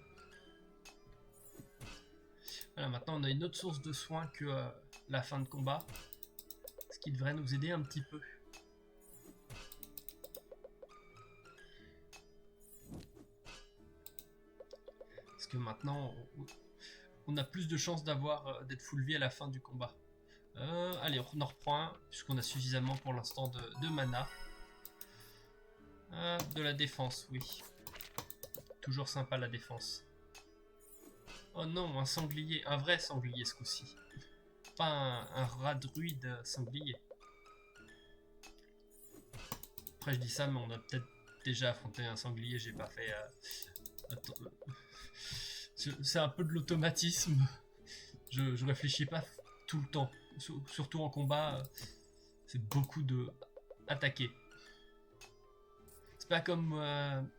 Voilà, maintenant on a une autre source de soins que la fin de combat. Ce qui devrait nous aider un petit peu. Parce que maintenant on a plus de chances d'être full vie à la fin du combat. Allez, on en reprend un, puisqu'on a suffisamment pour l'instant de mana. De la défense, oui. Toujours sympa la défense. Oh non, un sanglier, un vrai sanglier ce coup-ci. Pas un rat druide sanglier. Après je dis ça, mais on a peut-être déjà affronté un sanglier, j'ai pas fait... C'est un peu de l'automatisme. Je réfléchis pas tout le temps. Surtout en combat, c'est beaucoup de attaquer. C'est pas comme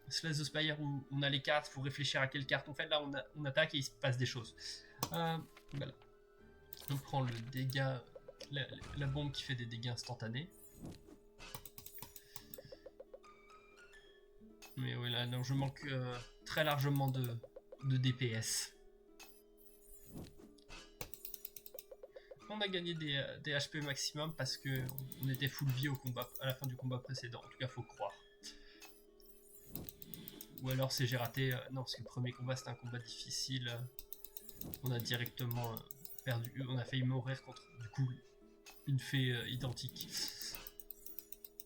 Slay the Spire où on a les cartes, faut réfléchir à quelle carte on fait. Là, on attaque et il se passe des choses. Voilà. On prend le dégât, la bombe qui fait des dégâts instantanés. Mais voilà, non, je manque très largement de DPS. On a gagné des HP maximum parce que on était full vie à la fin du combat précédent. En tout cas, faut croire. Ou alors j'ai raté. Non, parce que le premier combat c'était un combat difficile. On a directement perdu. On a failli mourir contre du coup une fée identique.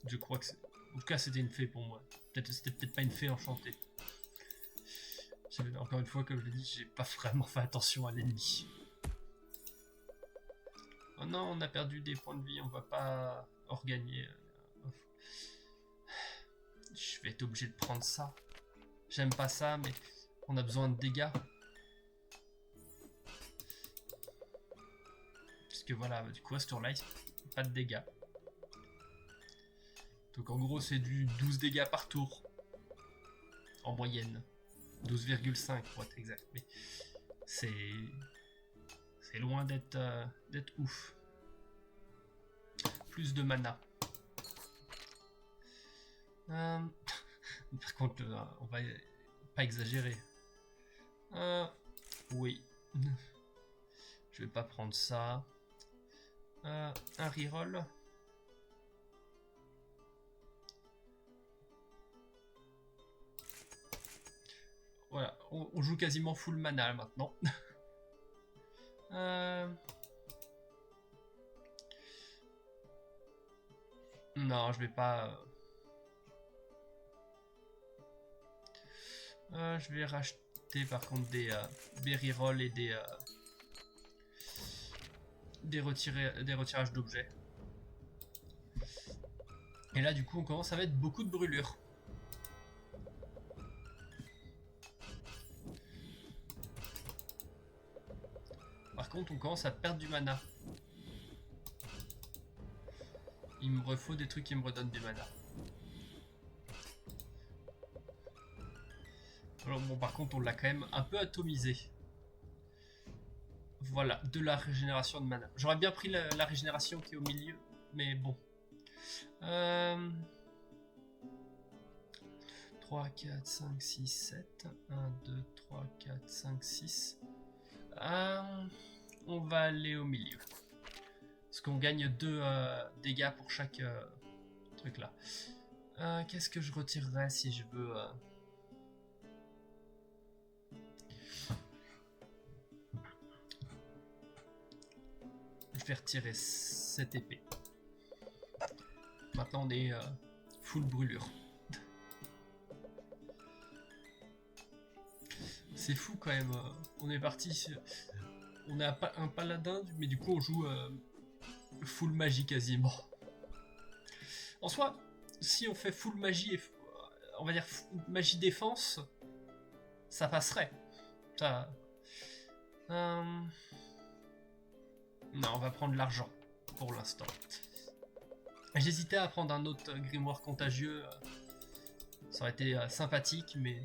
Je crois que en tout cas c'était une fée pour moi. C'était peut-être pas une fée enchantée. Encore une fois, comme je l'ai dit, j'ai pas vraiment fait attention à l'ennemi. Oh non, on a perdu des points de vie, on va pas regagner. Je vais être obligé de prendre ça. J'aime pas ça, mais on a besoin de dégâts. Parce que voilà, du coup, à ce tour-là, pas de dégâts. Donc en gros, c'est du 12 dégâts par tour. En moyenne. 12,5 pour être exact. Mais c'est loin d'être ouf. Plus de mana. Par contre, on va pas exagérer. Oui. Je vais pas prendre ça. Un reroll. Voilà, on joue quasiment full mana maintenant. Non, je vais pas... je vais racheter par contre des rerolls et des retirages d'objets. Et là du coup on commence à mettre beaucoup de brûlures. Par contre on commence à perdre du mana. Il me refaut des trucs qui me redonnent du mana. Alors bon, par contre on l'a quand même un peu atomisé. Voilà, de la régénération de mana. J'aurais bien pris la régénération qui est au milieu, mais bon. 3, 4, 5, 6, 7. 1, 2, 3, 4, 5, 6. On va aller au milieu. Parce qu'on gagne 2 dégâts pour chaque truc là. Qu'est-ce que je retirerais si je veux... Je vais retirer cette épée. Maintenant on est full brûlure. C'est fou quand même. On est parti. On a un paladin, mais du coup on joue full magie quasiment. En soi, si on fait full magie et on va dire magie défense, ça passerait. Ça. Non, on va prendre l'argent pour l'instant. J'hésitais à prendre un autre grimoire contagieux. Ça aurait été sympathique, mais...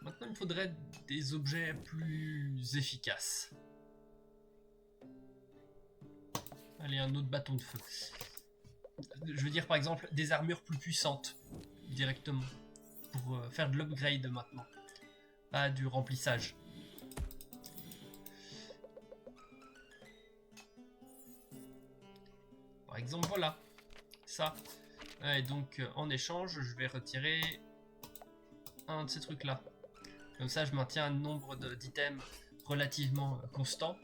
Maintenant, il me faudrait des objets plus efficaces. Allez, un autre bâton de feu. Je veux dire, par exemple, des armures plus puissantes, directement. Pour faire de l'upgrade maintenant. Pas du remplissage. Par exemple, voilà. Ça. Et donc, en échange, je vais retirer un de ces trucs-là. Comme ça, je maintiens un nombre d'items relativement constant.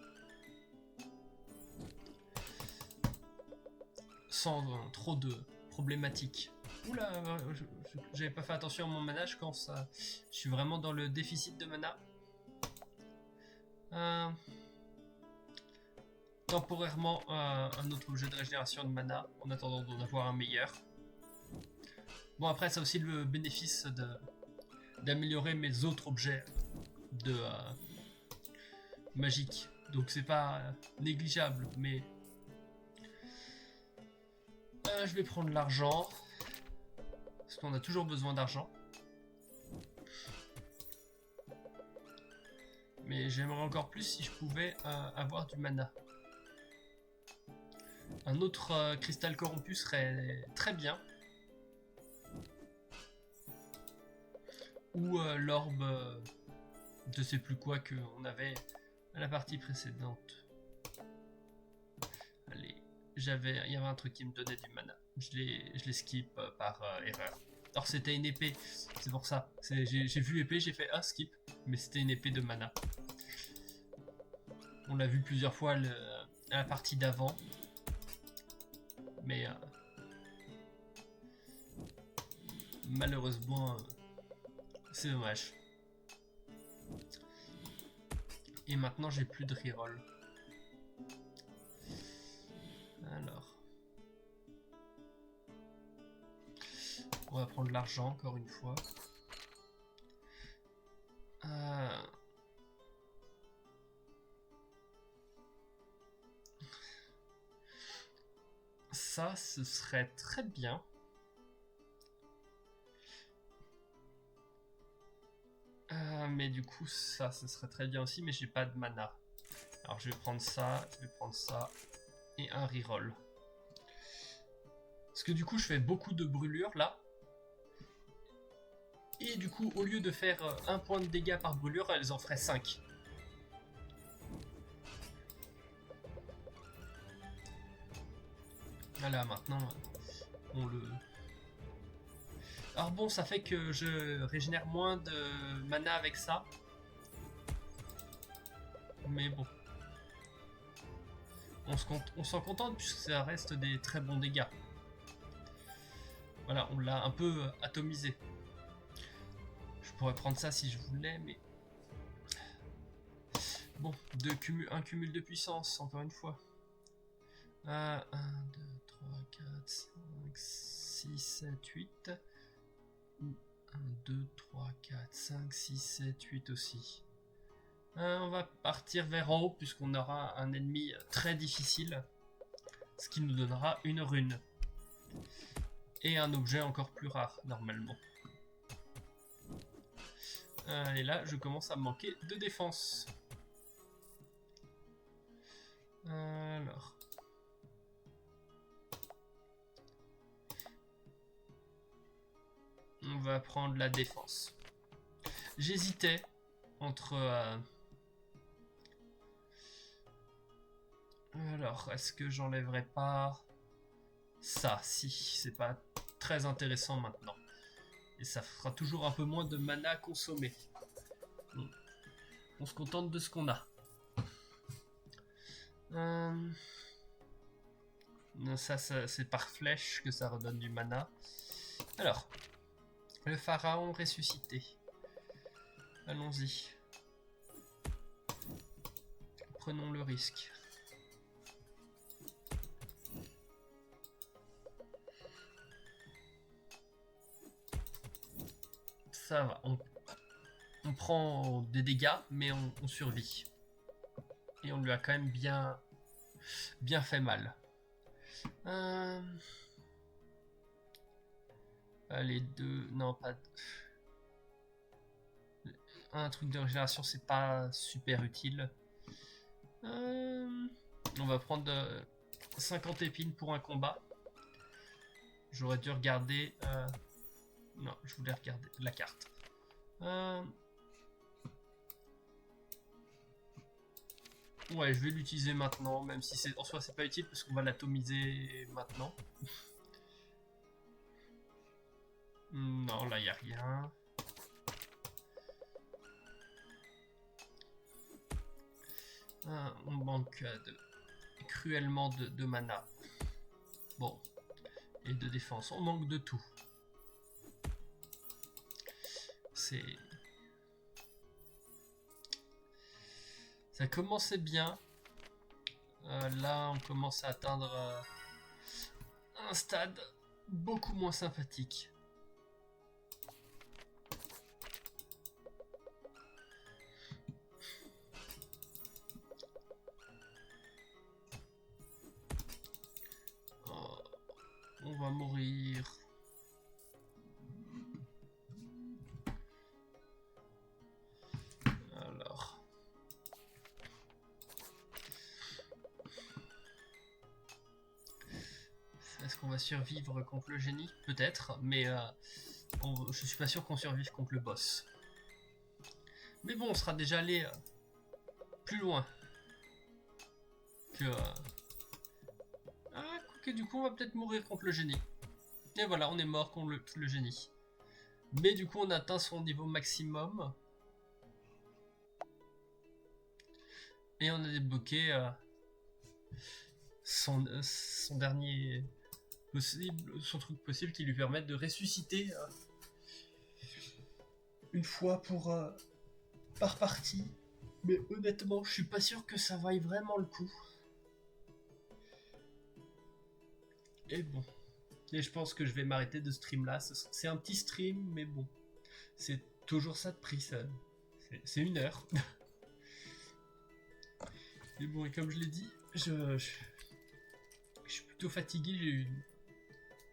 Sans trop de problématiques. Oula, j'avais pas fait attention à mon mana, je suis vraiment dans le déficit de mana. Temporairement, un autre objet de régénération de mana, en attendant d'en avoir un meilleur. Bon, après, ça a aussi le bénéfice d'améliorer mes autres objets de magique. Donc c'est pas négligeable, mais je vais prendre l'argent parce qu'on a toujours besoin d'argent. Mais j'aimerais encore plus si je pouvais avoir du mana. Un autre cristal corrompu serait très bien. Ou l'orbe de sais plus quoi qu'on avait à la partie précédente. Allez, il y avait un truc qui me donnait du mana. Je l'ai skip par erreur. Alors c'était une épée, c'est pour ça. J'ai vu épée, j'ai fait skip, mais c'était une épée de mana. On l'a vu plusieurs fois à la partie d'avant. Mais malheureusement, c'est dommage. Et maintenant, j'ai plus de reroll. Alors. On va prendre l'argent encore une fois. Ça, ce serait très bien. Mais du coup, ça, ce serait très bien aussi, mais j'ai pas de mana. Alors, je vais prendre ça, et un reroll. Parce que du coup, je fais beaucoup de brûlures, là. Et du coup, au lieu de faire 1 point de dégâts par brûlure, elles en feraient 5. Voilà, maintenant, on le... Alors bon, ça fait que je régénère moins de mana avec ça. Mais bon. On s'en contente puisque ça reste des très bons dégâts. Voilà, on l'a un peu atomisé. Je pourrais prendre ça si je voulais, mais... Bon, un cumul de puissance, encore une fois. 1, 2, 3, 4, 5, 6, 7, 8... 1, 2, 3, 4, 5, 6, 7, 8 aussi. On va partir vers en haut puisqu'on aura un ennemi très difficile. Ce qui nous donnera une rune. Et un objet encore plus rare normalement. Et là je commence à manquer de défense. Alors... On va prendre la défense. J'hésitais entre... Alors, est-ce que j'enlèverai pas ça? Si, c'est pas très intéressant maintenant. Et ça fera toujours un peu moins de mana à consommer. On se contente de ce qu'on a. Ça c'est par flèche que ça redonne du mana. Alors, Le pharaon ressuscité. Allons-y. Prenons le risque. Ça va, on prend des dégâts, mais on survit. Et on lui a quand même bien fait mal. Les deux... Non, pas... Un truc de régénération, c'est pas super utile. On va prendre 50 épines pour un combat. J'aurais dû regarder... Non, je voulais regarder la carte. Ouais, je vais l'utiliser maintenant, même si en soi c'est pas utile parce qu'on va l'atomiser maintenant. Non, là y a rien. On manque cruellement de mana. Bon, et de défense. On manque de tout. Ça commençait bien. Là, on commence à atteindre un stade beaucoup moins sympathique. On va mourir. Alors. Est-ce qu'on va survivre contre le génie? Peut-être, mais je suis pas sûr qu'on survive contre le boss. Mais bon, on sera déjà allé plus loin que... Ah, que du coup, on va peut-être mourir contre le génie. Et voilà, on est mort contre le génie. Mais du coup, on atteint son niveau maximum. Et on a débloqué son dernier possible, son truc possible qui lui permet de ressusciter une fois par partie. Mais honnêtement, je suis pas sûr que ça vaille vraiment le coup. Et bon. Et je pense que je vais m'arrêter de stream là. C'est un petit stream, mais bon. C'est toujours ça de prix, ça. C'est 1 heure. Mais bon, et comme je l'ai dit, je suis plutôt fatigué. J'ai eu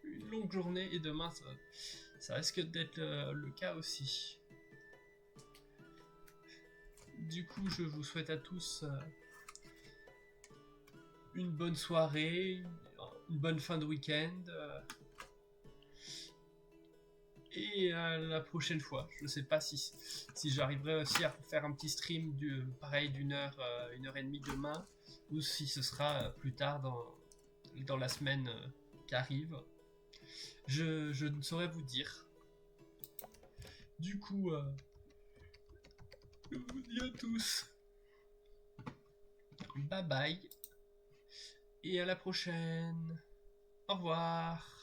une longue journée et demain, ça risque d'être le cas aussi. Du coup, je vous souhaite à tous une bonne soirée, une bonne fin de week-end. Et à la prochaine fois. Je ne sais pas si j'arriverai aussi à faire un petit stream pareil d'1 heure, 1h30 demain, ou si ce sera plus tard dans la semaine qui arrive. Je ne saurais vous dire. Du coup, je vous dis à tous bye bye et à la prochaine. Au revoir.